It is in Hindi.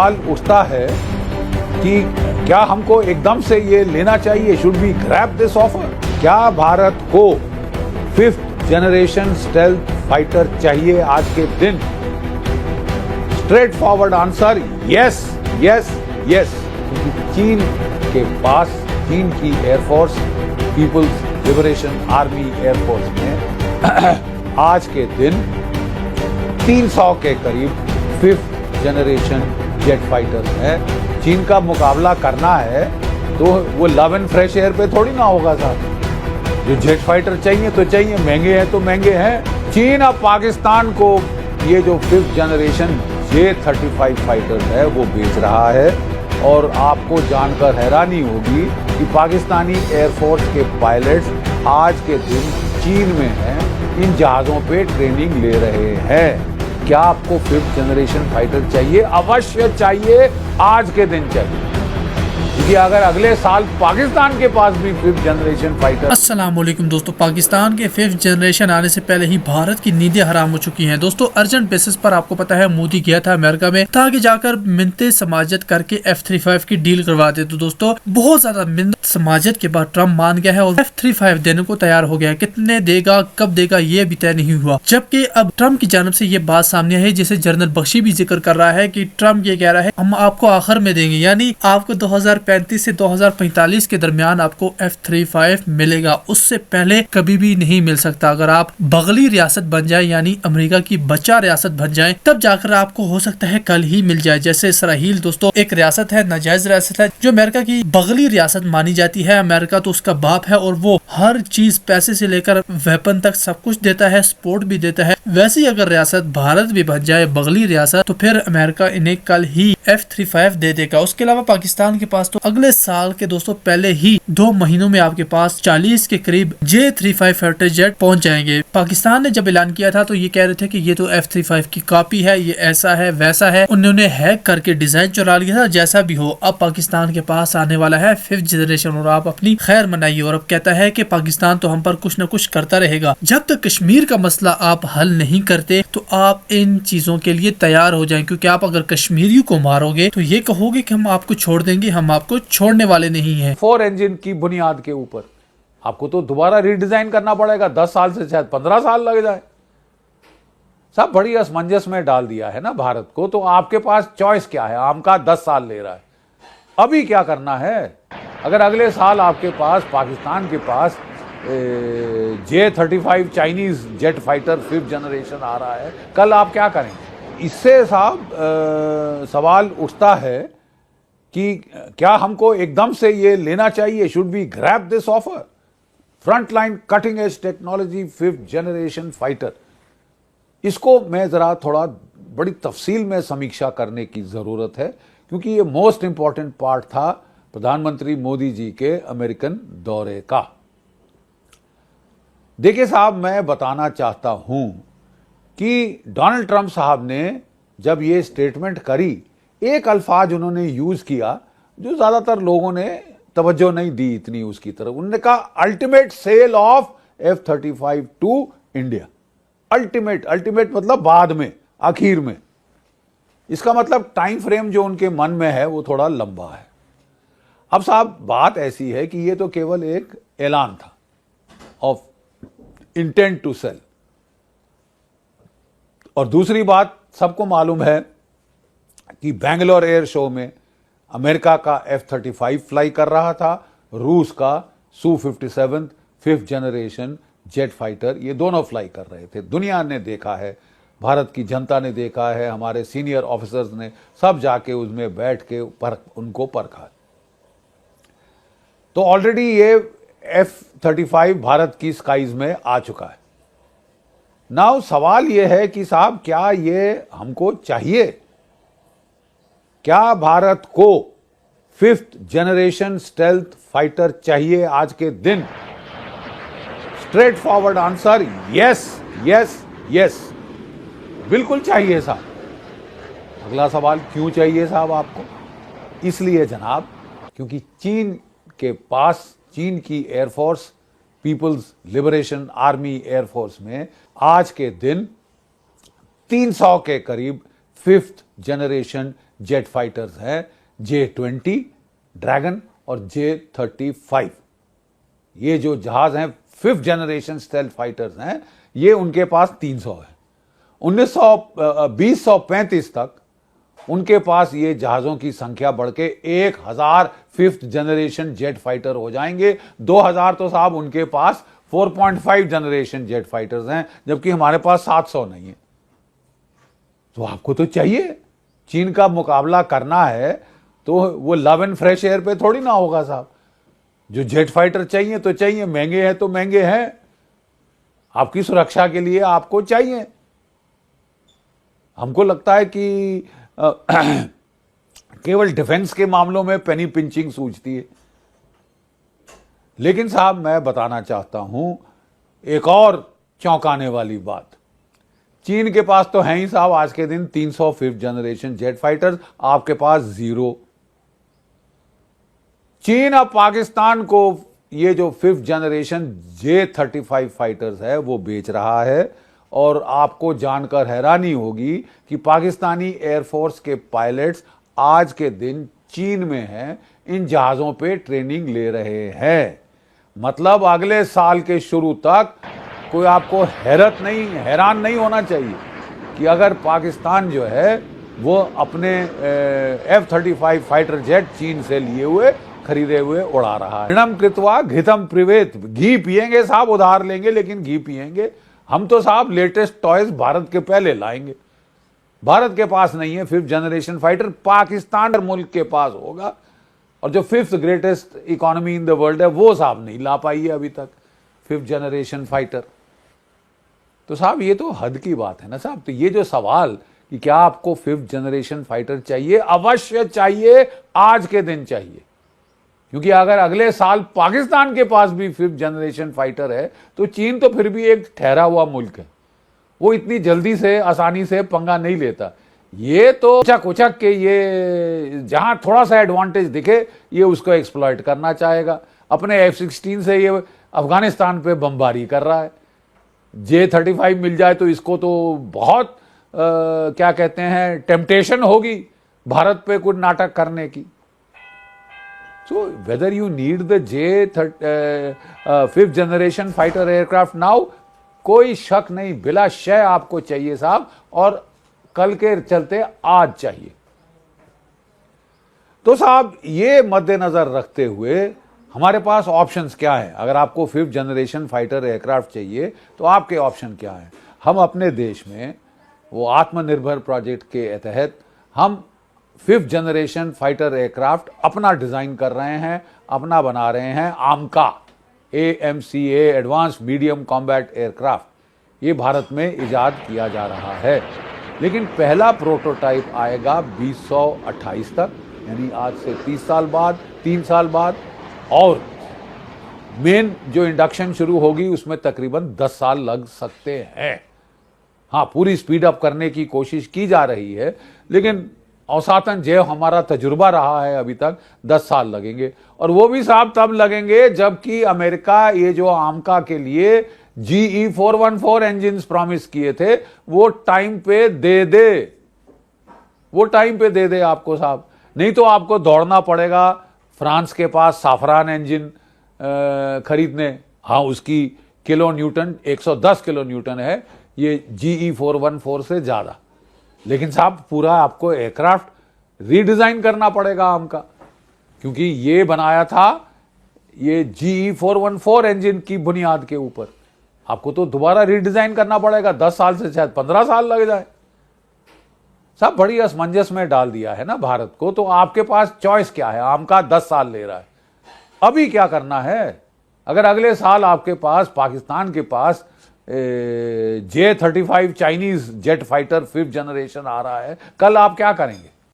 सवाल उठता है कि क्या हमको एकदम से ये लेना चाहिए, should we grab this offer? क्या भारत को 5th जनरेशन स्टेल्थ फाइटर चाहिए आज के दिन? Straight forward answer yes yes yes. क्योंकि चीन के पास, चीन की air force, people's liberation army air force में आज के दिन 300 के करीब 5th जनरेशन जेट फाइटर्स हैं। चीन का मुकाबला करना है तो वो लव एंड फ्रेश एयर पे थोड़ी ना होगा साहब। जो जेट फाइटर चाहिए तो चाहिए, महंगे हैं तो महंगे हैं। चीन अब पाकिस्तान को ये जो 5th जनरेशन J-35 फाइटर है वो बेच रहा है। और आपको जानकर हैरानी होगी कि पाकिस्तानी एयरफोर्स के पायलट्स आज के दिन चीन में हैं, इन जहाज़ों पे ट्रेनिंग ले रहे हैं। क्या आपको 5th जनरेशन फाइटर चाहिए? अवश्य चाहिए, आज के दिन चाहिए। क्योंकि अगर अगले साल पाकिस्तान के पास भी 5th जनरेशन फाइटर। अस्सलाम वालेकुम दोस्तों, पाकिस्तान के 5th जनरेशन आने से पहले ही भारत की नींदें हराम हो चुकी हैं। दोस्तों अर्जेंट बेसिस पर आपको पता है मोदी गया था अमेरिका में ताकि जाकर मिन्नतें समाजत करके F-35 की डील करवा दे। तो दोस्तों बहुत ज्यादा मिन्नत समाजत के बाद ट्रम्प मान गया है और F-35 देने को तैयार हो गया है। कितने देगा, कब देगा, ये भी तय नहीं हुआ। जबकि अब ट्रम्प की जानब से ये बात सामने आई, जिसे जनरल बख्शी भी जिक्र कर रहा है कि ट्रम्प ये कह रहा है हम आपको आखिर में देंगे, यानी आपको 2035 से 2045 के दरमियान आपको F-35 मिलेगा, उससे पहले कभी भी नहीं मिल सकता। अगर आप बगली रियासत बन जाए यानी अमेरिका की बच्चा रियासत बन जाए तब जाकर आपको हो सकता है कल ही मिल जाए। जैसे इसराइल दोस्तों एक रियासत है, नाजायज रियासत है, जो अमेरिका की बगली रियासत मानी जाती है। अमेरिका तो उसका बाप है और वो हर चीज पैसे से लेकर वेपन तक सब कुछ देता है, सपोर्ट भी देता है। वैसे ही अगर रियासत भारत भी बन जाए बगली रियासत तो फिर अमेरिका इन्हें कल ही F-35 दे देगा। उसके अलावा पाकिस्तान के पास तो अगले साल के दोस्तों पहले ही 2 महीनों में आपके पास 40 के करीब J-35 फाइटर जेट पहुंच जाएंगे। पाकिस्तान ने जब ऐलान किया था तो ये कह रहे थे कि ये तो F-35 की कॉपी है, ये ऐसा है वैसा है। उन्होंने हैक करके डिजाइन चुरा लिया था। जैसा भी हो अब पाकिस्तान के पास आने वाला है 5th जनरेशन और आप अपनी खैर मनाइए। और अब कहता है कि पाकिस्तान तो हम पर कुछ न कुछ करता रहेगा। जब तक कश्मीर का मसला आप हल नहीं करते तो आप इन चीजों के लिए तैयार हो जाएं, क्योंकि आप अगर कश्मीरियों को मारोगे तो ये कहोगे कि हम आपको छोड़ देंगे, हम आपको छोड़ने वाले नहीं है। 4 इंजन की बुनियाद के ऊपर आपको तो दोबारा रीडिजाइन करना पड़ेगा। 10 साल से शायद 15 साल लग जाए। सब बड़ी असमंजस में डाल दिया है ना भारत को। तो आपके पास चॉइस क्या है? आम का 10 साल ले रहा है, अभी क्या करना है? अगर अगले साल आपके पास पाकिस्तान के पास J-35 Chinese jet fighter 5th generation आ रहा है, कल आप क्या करेंगे? इससे साहब सवाल उठता है कि क्या हमको एकदम से ये लेना चाहिए, should we grab this offer? Front line cutting edge technology 5th generation fighter, इसको मैं जरा थोड़ा बड़ी तफसील में समीक्षा करने की जरूरत है, क्योंकि ये मोस्ट इंपॉर्टेंट पार्ट था प्रधानमंत्री मोदी जी के अमेरिकन दौरे का। देखिए साहब, मैं बताना चाहता हूं कि डोनाल्ड ट्रंप साहब ने जब ये स्टेटमेंट करी, एक अल्फाज उन्होंने यूज किया जो ज्यादातर लोगों ने तवज्जो नहीं दी इतनी उसकी तरफ। उन्होंने कहा ultimate sale of F-35 to India. Ultimate, ultimate मतलब बाद में, आखिर में। इसका मतलब टाइम फ्रेम जो उनके मन में है वो थोड़ा लंबा है। अब साहब बात ऐसी है कि ये तो केवल एक ऐलान था ऑफ इंटेंट टू सेल। और दूसरी बात सबको मालूम है कि बेंगलोर एयर शो में अमेरिका का F-35 फ्लाई कर रहा था, रूस का Su-57 5th generation jet fighter, ये दोनों फ्लाई कर रहे थे। दुनिया ने देखा है, भारत की जनता ने देखा है, हमारे सीनियर ऑफिसर्स ने सब जाके उसमें बैठ के उनको परखा। तो ऑलरेडी ये F-35 भारत की स्काईज में आ चुका है। नाउ सवाल ये है कि साहब क्या ये हमको चाहिए? क्या भारत को 5th जनरेशन स्टेल्थ फाइटर चाहिए आज के दिन? Straight forward answer yes yes yes, बिल्कुल चाहिए साहब। अगला सवाल क्यों चाहिए साहब आपको? इसलिए जनाब क्योंकि चीन के पास, चीन की air force, people's liberation army air force में आज के दिन 300 के करीब 5th जनरेशन जेट फाइटर्स हैं, J-20 ड्रैगन और J-35। ये जो जहाज हैं 5th जनरेशन स्टेल्थ फाइटर्स हैं, ये उनके पास 300 है। 2035 तक उनके पास ये जहाजों की संख्या बढ़ के 1000 5th जनरेशन जेट फाइटर हो जाएंगे। 2000 तो साहब उनके पास 4.5 जनरेशन जेट फाइटर्स हैं, जबकि हमारे पास 700 नहीं है। तो आपको तो चाहिए, चीन का मुकाबला करना है तो वो लव एंड फ्रेश एयर पे थोड़ी ना होगा साहब। जो जेट फाइटर चाहिए तो चाहिए, महंगे हैं तो महंगे हैं, आपकी सुरक्षा के लिए आपको चाहिए। हमको लगता है कि केवल डिफेंस के मामलों में पेनी पिंचिंग सूझती है। लेकिन साहब मैं बताना चाहता हूं एक और चौंकाने वाली बात। चीन के पास तो है ही साहब आज के दिन 300 5th जनरेशन जेट फाइटर्स, आपके पास 0। चीन अब पाकिस्तान को ये जो 5th जनरेशन J-35 फाइटर्स है वो बेच रहा है। और आपको जानकर हैरानी होगी कि पाकिस्तानी एयरफोर्स के पायलट्स आज के दिन चीन में हैं, इन जहाज़ों पे ट्रेनिंग ले रहे हैं। मतलब अगले साल के शुरू तक कोई आपको हैरान नहीं होना चाहिए कि अगर पाकिस्तान जो है वो अपने F-35 फाइटर जेट चीन से लिए हुए खरीदे हुए उड़ा रहा है। घृणम कृत्वा घृतम पिबेत, घी पिएंगे साहब, उधार लेंगे लेकिन घी पिएंगे। हम तो साहब लेटेस्ट टॉयज भारत के पहले लाएंगे। भारत के पास नहीं है 5th जनरेशन फाइटर, पाकिस्तान मुल्क के पास होगा। और जो 5th greatest economy in the world है वो साहब नहीं ला पाई है अभी तक 5th जनरेशन फाइटर। तो साहब ये तो हद की बात है ना साहब। तो ये जो सवाल कि क्या आपको 5th जनरेशन फाइटर चाहिए, अवश्य चाहिए, आज के दिन चाहिए। क्योंकि अगर अगले साल पाकिस्तान के पास भी 5th जनरेशन फाइटर है तो चीन तो फिर भी एक ठहरा हुआ मुल्क है, वो इतनी जल्दी से आसानी से पंगा नहीं लेता। ये तो उचक के ये जहां थोड़ा सा एडवांटेज दिखे ये उसको एक्सप्लॉइट करना चाहेगा। अपने F-16 से ये अफगानिस्तान पे बमबारी कर रहा है। J-35 मिल जाए तो इसको तो बहुत क्या कहते हैं टेम्पटेशन होगी भारत पे कुछ नाटक करने की। So whether you need the J-5th generation fighter aircraft now, कोई शक नहीं, बिला शय आपको चाहिए साहब, और कल के चलते आज चाहिए। तो साहब ये मद्देनजर रखते हुए हमारे पास ऑप्शंस क्या हैं। अगर आपको 5th जनरेशन फाइटर एयरक्राफ्ट चाहिए तो आपके ऑप्शन क्या हैं। हम अपने देश में वो आत्मनिर्भर प्रोजेक्ट के तहत हम 5th जनरेशन फाइटर एयरक्राफ्ट अपना डिजाइन कर रहे हैं, अपना बना रहे हैं। AMCA AMCA advance medium combat aircraft ये भारत में इजाद किया जा रहा है। लेकिन पहला प्रोटोटाइप आएगा 2028 तक, यानी आज से 30 साल बाद, 3 साल बाद। और मेन जो इंडक्शन शुरू होगी उसमें तकरीबन 10 साल लग सकते हैं। हाँ, पूरी स्पीड अप करने की कोशिश की जा रही है, लेकिन औसतन जो हमारा तजुर्बा रहा है अभी तक 10 साल लगेंगे। और वो भी साहब तब लगेंगे जबकि अमेरिका ये जो AMCA के लिए GE-414 इंजिन प्रॉमिस किए थे वो टाइम पे दे दे आपको साहब। नहीं तो आपको दौड़ना पड़ेगा फ्रांस के पास साफरान इंजन खरीदने। हाँ, उसकी किलो न्यूटन 110 किलो न्यूटन है, ये GE-414 से ज्यादा। लेकिन साहब पूरा आपको एयरक्राफ्ट रीडिजाइन करना पड़ेगा AMCA, क्योंकि ये बनाया था ये GE-414 इंजन की बुनियाद के ऊपर। आपको तो दोबारा रीडिजाइन करना पड़ेगा, 10 साल से शायद 15 साल लग जाए। सब बड़ी असमंजस में डाल दिया है ना भारत को। तो आपके पास चॉइस क्या है। AMCA 10 साल ले रहा है, अभी क्या करना है। अगर अगले साल आपके पास पाकिस्तान के पास J-35 Chinese jet fighter 5th generation आ रहा है, कल आप क्या करेंगे।